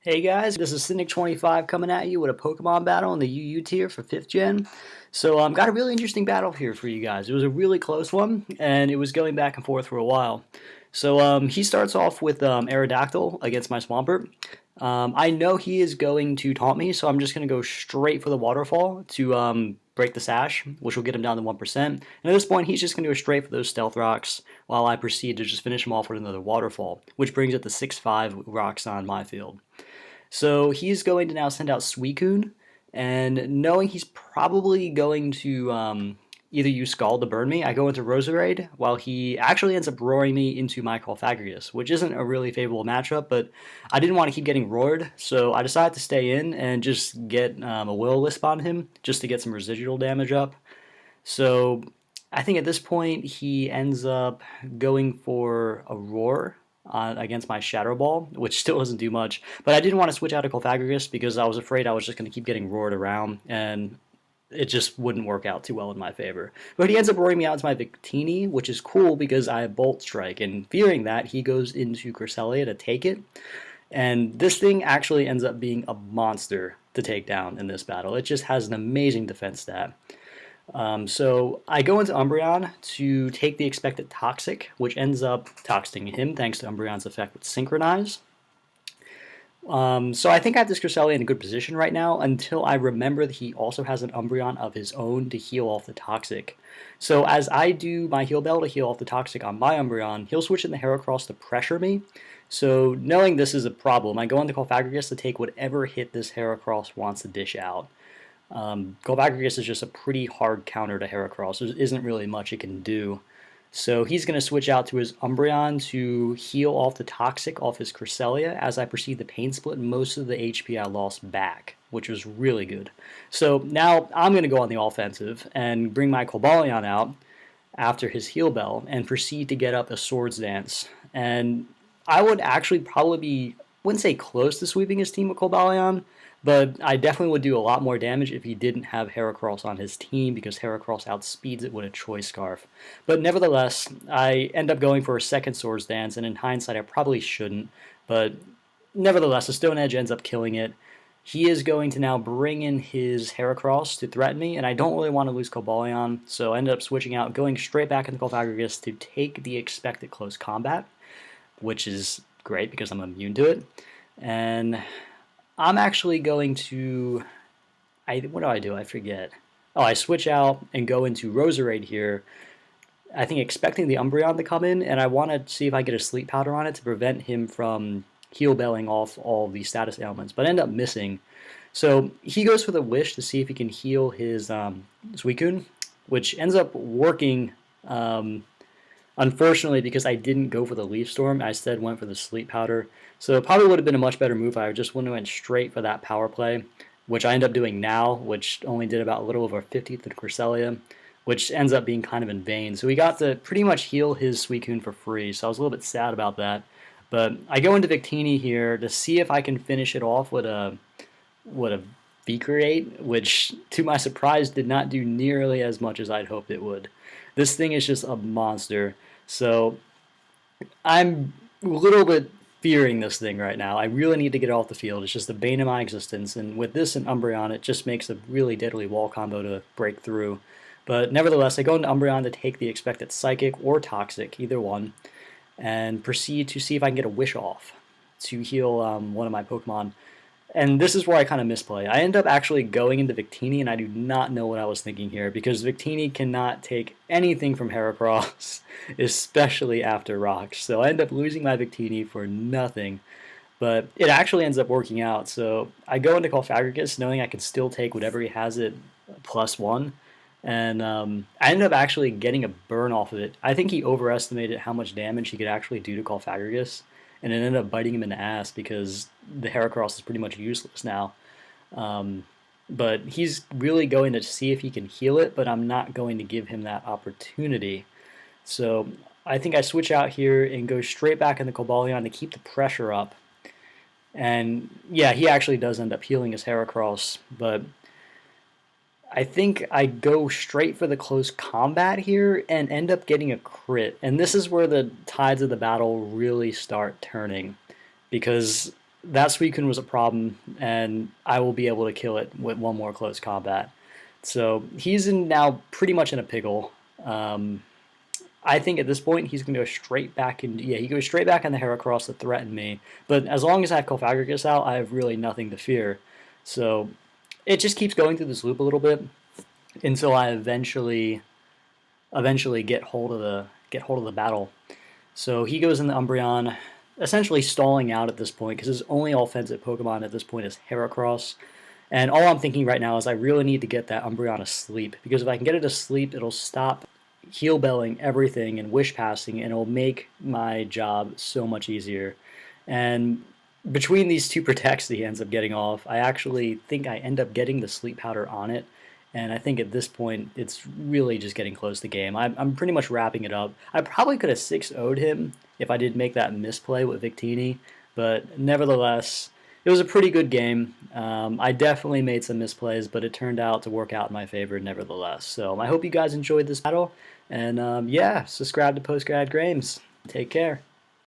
Hey guys, this is Synik25 coming at you with a Pokemon battle in the UU tier for 5th gen. So got a really interesting battle here for you guys. It was a really close one, and it was going back and forth for a while. So he starts off with Aerodactyl against my Swampert. I know he is going to taunt me, so I'm just going to go straight for the Waterfall to break the Sash, which will get him down to 1%. And at this point, he's just going to go straight for those Stealth Rocks, while I proceed to just finish him off with another Waterfall, which brings it to 6-5 rocks on my field. So he's going to now send out Suicune, and knowing he's probably going to either use Scald to burn me, I go into Roserade, while he actually ends up roaring me into my Clefairy, which isn't a really favorable matchup, but I didn't want to keep getting roared, so I decided to stay in and just get a Will-O-Wisp on him, just to get some residual damage up. So I think at this point he ends up going for a Roar against my Shadow Ball, which still doesn't do much. But I didn't want to switch out to Clefairy because I was afraid I was just going to keep getting roared around, and it just wouldn't work out too well in my favor. But he ends up roaring me out to my Victini, which is cool because I have Bolt Strike, and fearing that, he goes into Cresselia to take it. And this thing actually ends up being a monster to take down in this battle. It just has an amazing defense stat. So I go into Umbreon to take the expected Toxic, which ends up toxing him thanks to Umbreon's effect with Synchronize. So I think I have this Cresselia in a good position right now until I remember that he also has an Umbreon of his own to heal off the Toxic. So as I do my Heal Bell to heal off the Toxic on my Umbreon, he'll switch in the Heracross to pressure me. So knowing this is a problem, I go into Clefairy to take whatever hit this Heracross wants to dish out. Clefairy is just a pretty hard counter to Heracross. There isn't really much it can do. So he's going to switch out to his Umbreon to heal off the Toxic off his Cresselia as I proceed to Pain Split most of the HP I lost back, which was really good. So now I'm going to go on the offensive and bring my Cobalion out after his Heal Bell and proceed to get up a Swords Dance. And I would actually probably be, wouldn't say close to sweeping his team with Cobalion, but I definitely would do a lot more damage if he didn't have Heracross on his team because Heracross outspeeds it with a Choice Scarf. But nevertheless, I end up going for a second Swords Dance, and in hindsight I probably shouldn't, but nevertheless, the Stone Edge ends up killing it. He is going to now bring in his Heracross to threaten me, and I don't really want to lose Cobalion, so I ended up switching out, going straight back into Clefairy to take the expected close combat, which is great because I'm immune to it. And I'm actually going to, what do? I forget. Oh, I switch out and go into Roserade here, I think expecting the Umbreon to come in, and I want to see if I get a Sleep Powder on it to prevent him from Heal Belling off all the status ailments, but I end up missing. So he goes for the Wish to see if he can heal his Suicune, which ends up working, unfortunately, because I didn't go for the Leaf Storm. I instead went for the Sleep Powder. So it probably would have been a much better move if I just went straight for that power play, which I end up doing now, which only did about a little over 50th to Cresselia, which ends up being kind of in vain. So he got to pretty much heal his Suicune for free, so I was a little bit sad about that. But I go into Victini here to see if I can finish it off with a V-Create, which to my surprise did not do nearly as much as I'd hoped it would. This thing is just a monster. So I'm a little bit fearing this thing right now. I really need to get it off the field. It's just the bane of my existence, and with this and Umbreon, it just makes a really deadly wall combo to break through. But nevertheless, I go into Umbreon to take the expected Psychic or Toxic, either one, and proceed to see if I can get a Wish off to heal one of my Pokemon. And this is where I kind of misplay. I end up actually going into Victini, and I do not know what I was thinking here, because Victini cannot take anything from Heracross, especially after Rocks. So I end up losing my Victini for nothing, but it actually ends up working out. So I go into Clefairy knowing I can still take whatever he has at +1, and I ended up actually getting a burn off of it. I think he overestimated how much damage he could actually do to Clefairy, and it ended up biting him in the ass because the Heracross is pretty much useless now. But he's really going to see if he can heal it, but I'm not going to give him that opportunity. So I think I switch out here and go straight back into Cobalion to keep the pressure up. And yeah, he actually does end up healing his Heracross, but I think I go straight for the close combat here and end up getting a crit. And this is where the tides of the battle really start turning, because that Suicune was a problem, and I will be able to kill it with one more close combat. So he's now pretty much in a pickle. I think at this point he's going to go straight back in. Yeah, he goes straight back on the Heracross to threaten me. But as long as I have Cofagrigus out, I have really nothing to fear. So it just keeps going through this loop a little bit until I eventually get hold of the battle. So he goes in the Umbreon, essentially stalling out at this point because his only offensive Pokemon at this point is Heracross. And all I'm thinking right now is I really need to get that Umbreon asleep, because if I can get it asleep, it'll stop heal belling everything and wish passing, and it'll make my job so much easier. And between these two protects that he ends up getting off, I actually think I end up getting the sleep powder on it. And I think at this point, it's really just getting close to game. I'm pretty much wrapping it up. I probably could have 6-0'd him if I did make that misplay with Victini, but nevertheless, it was a pretty good game. I definitely made some misplays, but it turned out to work out in my favor nevertheless. So I hope you guys enjoyed this battle, and yeah, subscribe to PostGrad Games. Take care.